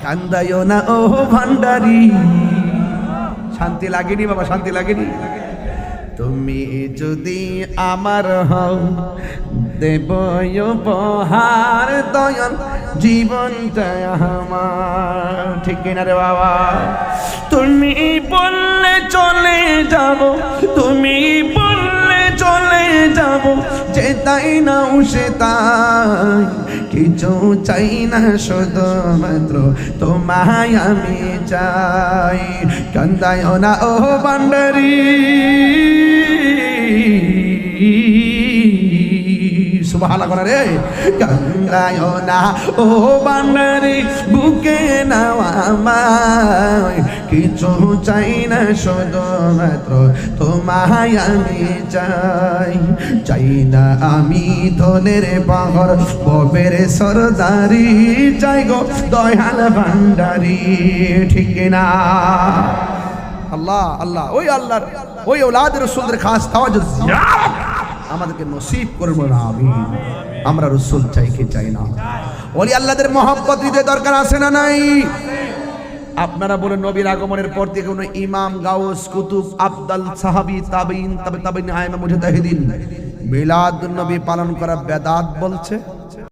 কান্দায়ও না ও ভান্ডারি। শান্তি লাগেনি বাবা, শান্তি লাগেনি? তুমি যদি আমার হও দেব উপহার দয়াল জীবনটা আমার। ঠিক না রে বাবা? তুমি বললে চলে যাব, তুমি বললে চলে যাব, যে তাই না সে তাই, কিছু চাই না শুধুমাত্র তোমায় আমি চাই। কান্দায় না ও ভান্ডারি, সুবহানাল্লাহ রে। কান্দায় না ও ভান্ডারি, বুকে নাও আমায়, কিছু চাই না শুধুমাত্র তোমায় আমি চাই। চাই না আমি ধনের পাহাড় ববের সরদারি, চাই গো দয়াল ভান্ডারি। ঠিক না? আল্লাহ আল্লাহ, ওই আল্লাহর ওই ঔলাদ রাসূলের খাস তাওয়াজ্জুহ জিয়ারত আমাদেরকে নসিব করবো না। আমিন। আমরা রাসূল চাই কি চাই না? ওলি আল্লাহদের মহব্বত দিতে দরকার আছে না নাই? আপনারা বলেন নবীর আগমনের পর থেকে কোনো ইমাম, গাউস, কুতুব, আফদাল, সাহাবী, তাবেঈন, তাবে তাবেঈন, আইম্মা, মুজতাহিদিন মিলাদুন নবী পালন করা বেদাত বলছে?